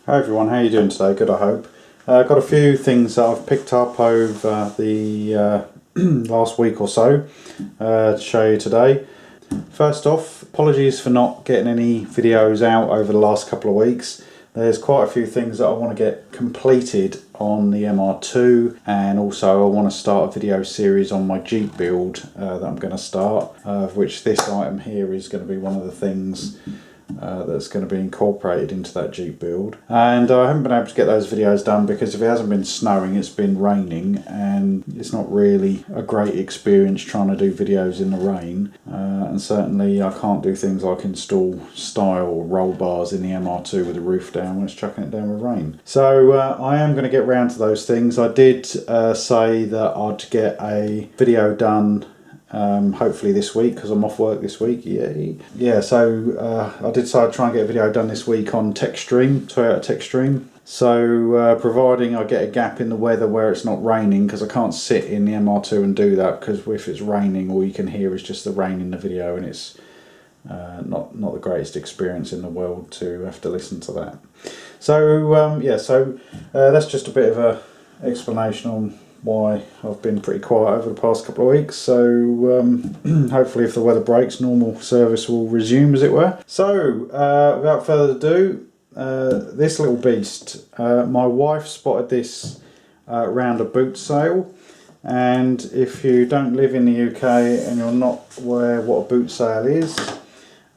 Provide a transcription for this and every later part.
Hi everyone, how are you doing today? Good, I hope. Got a few things that I've picked up over the last week or so to show you today. First off, apologies for not getting any videos out over the last couple of weeks. There's quite a few things that I want to get completed on the MR2, and also I want to start a video series on my Jeep build that I'm going to start, of which this item here is going to be one of the things that's going to be incorporated into that Jeep build. And I haven't been able to get those videos done because if it hasn't been snowing, it's been raining, and it's not really a great experience trying to do videos in the rain. And certainly I can't do things like install style roll bars in the MR2 with the roof down when it's chucking it down with rain. So I am going to get round to those things. I did say that I'd get a video done hopefully this week because I'm off work this week. So I did say I'd try and get a video done this week on Toyota Techstream. So providing I get a gap in the weather where it's not raining, because I can't sit in the MR2 and do that, because if it's raining all you can hear is just the rain in the video, and it's not the greatest experience in the world to have to listen to that. So that's just a bit of a explanation on why I've been pretty quiet over the past couple of weeks. So hopefully if the weather breaks, normal service will resume, as it were. So without further ado, this little beast, my wife spotted this around a boot sale, and if you don't live in the UK and you're not aware what a boot sale is,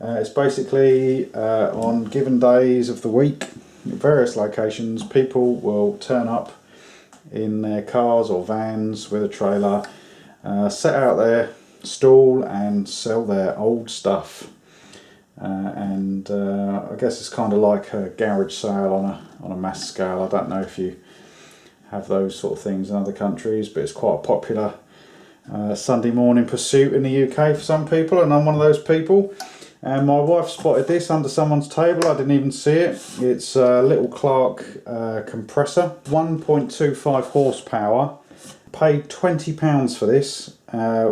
it's basically on given days of the week at various locations people will turn up in their cars or vans with a trailer, set out their stall and sell their old stuff. I guess it's kind of like a garage sale on a mass scale. I don't know if you have those sort of things in other countries, but it's quite a popular Sunday morning pursuit in the UK for some people, and I'm one of those people. And my wife spotted this under someone's table. I didn't even see it. It's a little Clark compressor, 1.25 horsepower. Paid £20 for this,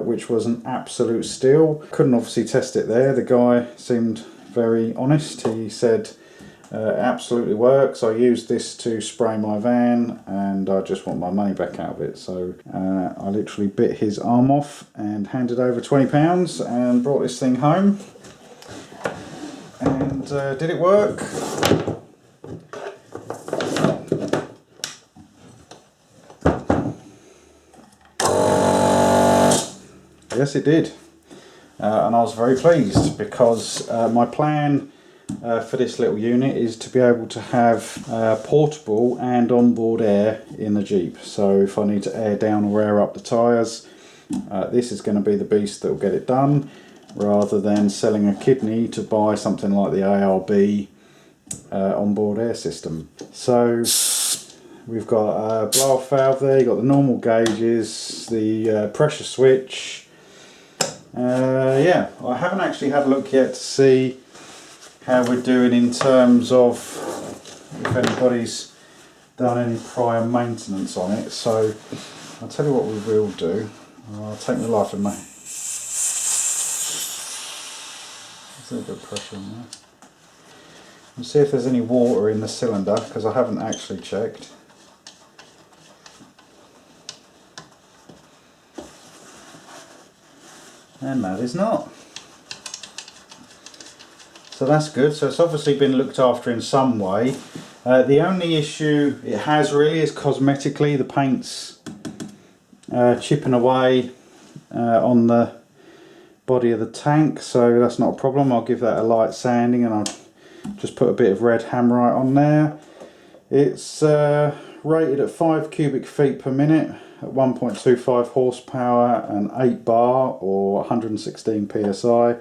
which was an absolute steal. Couldn't obviously test it there. The guy seemed very honest. He said it absolutely works. I used this to spray my van and I just want my money back out of it. So I literally bit his arm off and handed over £20 and brought this thing home. And did it work? Yes, it did. And I was very pleased, because my plan for this little unit is to be able to have portable and onboard air in the Jeep. So if I need to air down or air up the tyres, this is going to be the beast that will get it done, rather than selling a kidney to buy something like the ARB onboard air system. So we've got a blow-off valve there, you've got the normal gauges, the pressure switch. I haven't actually had a look yet to see how we're doing in terms of if anybody's done any prior maintenance on it. So I'll tell you what we will do. I'll take my life in my... There's a bit of pressure in there. And see if there's any water in the cylinder, because I haven't actually checked. And that is not. So that's good. So it's obviously been looked after in some way. The only issue it has really is cosmetically. The paint's chipping away on the body of the tank, so that's not a problem. I'll give that a light sanding, and I'll just put a bit of red hammerite on there. It's rated at 5 cubic feet per minute at 1.25 horsepower and 8 bar or 116 psi.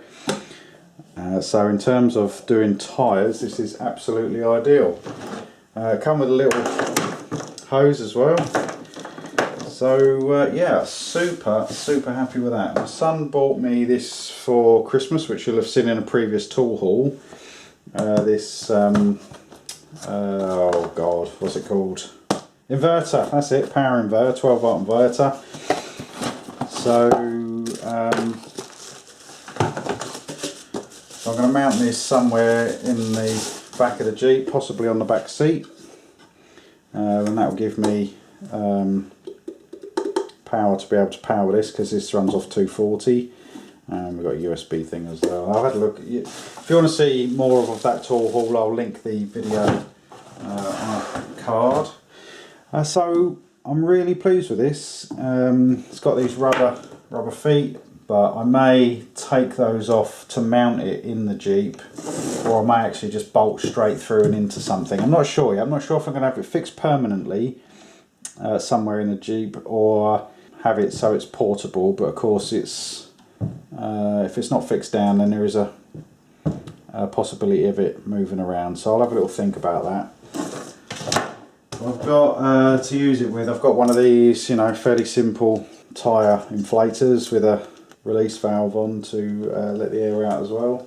So in terms of doing tyres, this is absolutely ideal. Come with a little hose as well. So yeah, super happy with that. My son bought me this for Christmas, which you'll have seen in a previous tool haul. This oh god, what's it called? Inverter, that's it, power inverter, 12 volt inverter. So I'm going to mount this somewhere in the back of the Jeep, possibly on the back seat, and that will give me power to be able to power this, because this runs off 240. We've got a USB thing as well. I've had a look. If you want to see more of that tool haul, I'll link the video on a card. So I'm really pleased with this. It's got these rubber feet, but I may take those off to mount it in the Jeep, or I may actually just bolt straight through and into something. I'm not sure yet. I'm not sure if I'm going to have it fixed permanently somewhere in the Jeep, or have it so it's portable. But of course, it's if it's not fixed down, then there is a possibility of it moving around. So I'll have a little think about that. I've got to use it with, I've got one of these, you know, fairly simple tyre inflators with a release valve on to let the air out as well.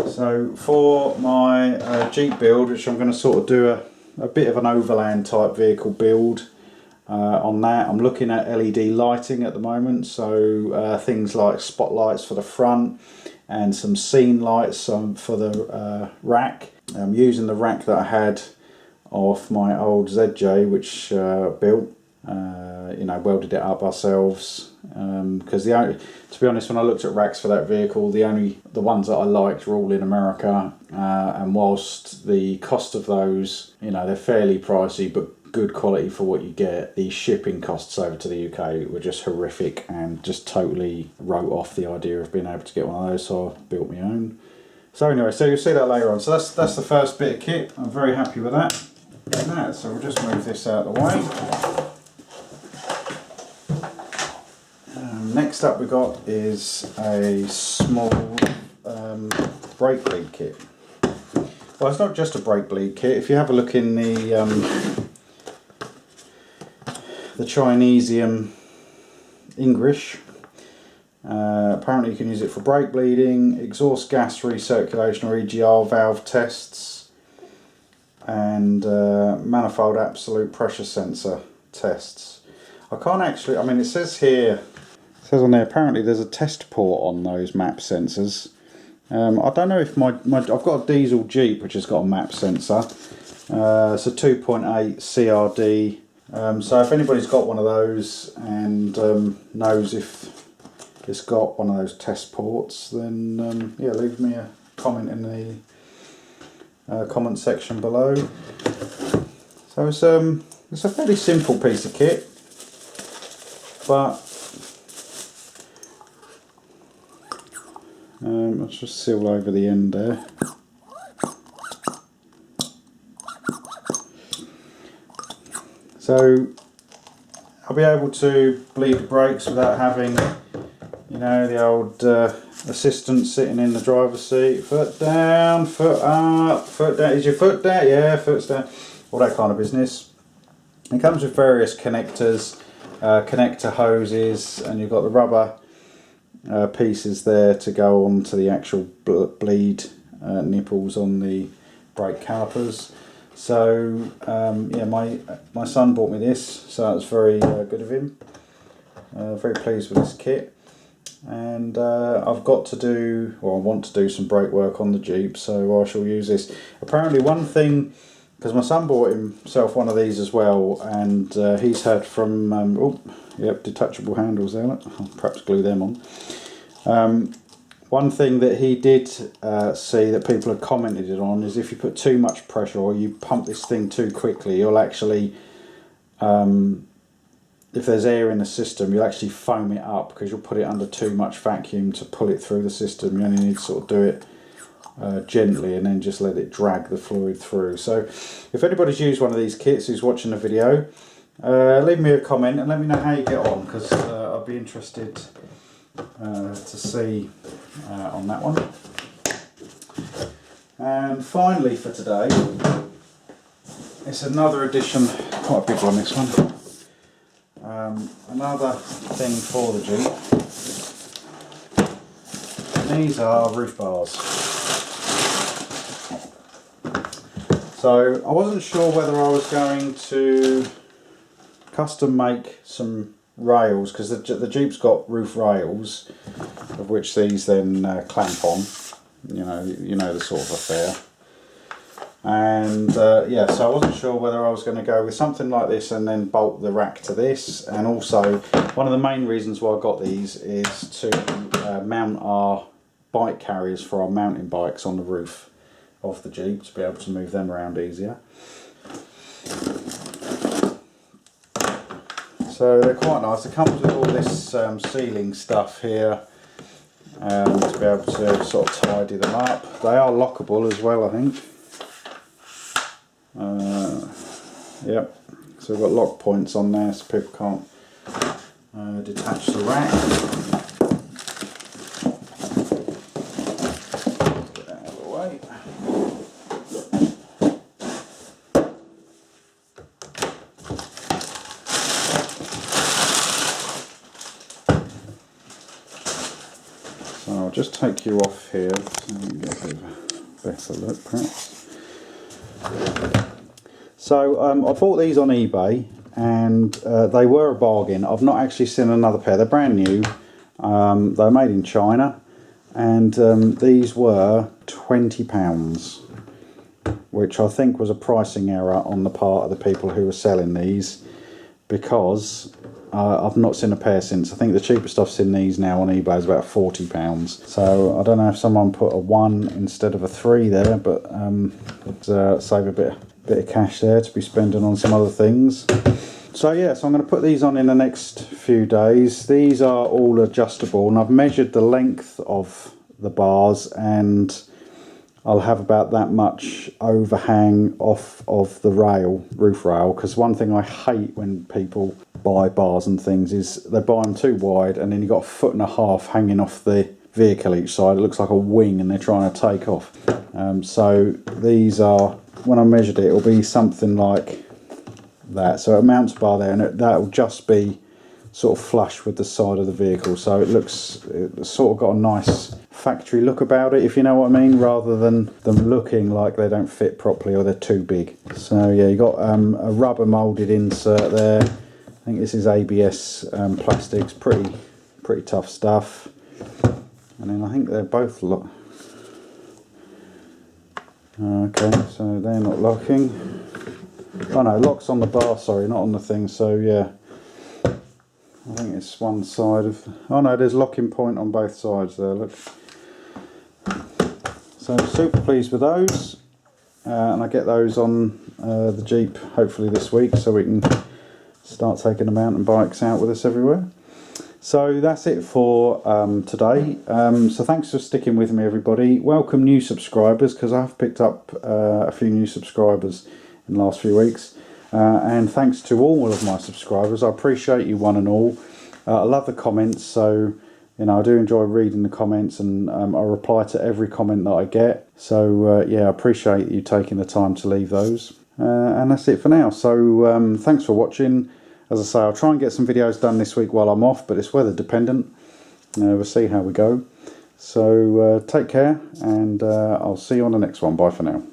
So for my Jeep build, which I'm going to sort of do a bit of an overland type vehicle build on that, I'm looking at LED lighting at the moment. So things like spotlights for the front and some scene lights for the rack. I'm using the rack that I had off my old ZJ, which built, you know, welded it up ourselves, because to be honest, when I looked at racks for that vehicle, the ones that I liked were all in America, and whilst the cost of those, you know, they're fairly pricey but good quality for what you get, the shipping costs over to the UK were just horrific, and just totally wrote off the idea of being able to get one of those, so I built my own. So anyway, so you'll see that later on. So that's the first bit of kit. I'm very happy with that. So we'll just move this out of the way. Next up we got is a small brake bleed kit. Well, it's not just a brake bleed kit. If you have a look in the Chinesium English, apparently you can use it for brake bleeding, exhaust gas recirculation or EGR valve tests, and manifold absolute pressure sensor tests. I can't actually, I mean, it says on there apparently there's a test port on those map sensors. I don't know if I've got a diesel Jeep which has got a map sensor. It's a 2.8 CRD. So if anybody's got one of those and knows if it's got one of those test ports, then yeah, leave me a comment in the comment section below. So it's a fairly simple piece of kit, but let's just seal over the end there. So I'll be able to bleed the brakes without having, you know, the old assistant sitting in the driver's seat. Foot down, foot up, foot down. Is your foot down? Yeah, foot's down. All that kind of business. It comes with various connectors, connector hoses, and you've got the rubber pieces there to go onto the actual bleed nipples on the brake calipers. So yeah, my son bought me this, so that's very good of him. Very pleased with this kit, and I've got to do, or I want to do, some brake work on the Jeep, so I shall use this. Apparently one thing, because my son bought himself one of these as well, and he's had from oh yep, detachable handles there. I'll perhaps glue them on. One thing that he did see that people had commented on is if you put too much pressure or you pump this thing too quickly, you'll actually, if there's air in the system, you'll actually foam it up because you'll put it under too much vacuum to pull it through the system. You only need to sort of do it gently and then just let it drag the fluid through. So if anybody's used one of these kits who's watching the video, leave me a comment and let me know how you get on, because I'll be interested to see on that one. And finally for today, it's another edition, quite a big one this one, another thing for the Jeep. And these are roof bars. So I wasn't sure whether I was going to custom make some rails, because the Jeep's got roof rails, of which these then clamp on, you know the sort of affair. And yeah, so I wasn't sure whether I was going to go with something like this and then bolt the rack to this. And also, one of the main reasons why I got these is to mount our bike carriers for our mountain bikes on the roof of the Jeep, to be able to move them around easier. So they're quite nice. It comes with all this sealing stuff here to be able to sort of tidy them up. They are lockable as well, I think. Yep, so we've got lock points on there so people can't detach the rack. Get that out of the way. So I'll just take you off here so you can get a bit of a better look perhaps. So I bought these on eBay and they were a bargain. I've not actually seen another pair. They're brand new. They're made in China, and these were £20, which I think was a pricing error on the part of the people who were selling these, because I've not seen a pair since. I think the cheapest I've seen these now on eBay is about £40. So I don't know if someone put a 1 instead of a 3 there, but save a bit of cash there to be spending on some other things. So yeah, so I'm going to put these on in the next few days. These are all adjustable, and I've measured the length of the bars, and I'll have about that much overhang off of the roof rail, because one thing I hate when people buy bars and things is they buy them too wide, and then you've got a 1.5 foot hanging off the vehicle each side. It looks like a wing and they're trying to take off. So these are, when I measured it, it'll be something like that. So it mounts bar there, and that'll just be sort of flush with the side of the vehicle. So it's sort of got a nice factory look about it, if you know what I mean, rather than them looking like they don't fit properly or they're too big. So yeah, you got a rubber molded insert there. I think this is ABS plastics, pretty tough stuff. And then I think they're both okay, so they're not locking. Oh no, locks on the bar, sorry, not on the thing. So yeah, I think it's one side of, oh no, there's locking point on both sides there, look. So super pleased with those, and I get those on the Jeep hopefully this week, so we can start taking the mountain bikes out with us everywhere. So that's it for today. So thanks for sticking with me, everybody. Welcome new subscribers, because I've picked up a few new subscribers in the last few weeks. And thanks to all of my subscribers. I appreciate you one and all. I love the comments, so you know, I do enjoy reading the comments, and I reply to every comment that I get. So yeah, I appreciate you taking the time to leave those. And that's it for now. So thanks for watching. As I say, I'll try and get some videos done this week while I'm off, but it's weather dependent. We'll see how we go. So take care, and I'll see you on the next one. Bye for now.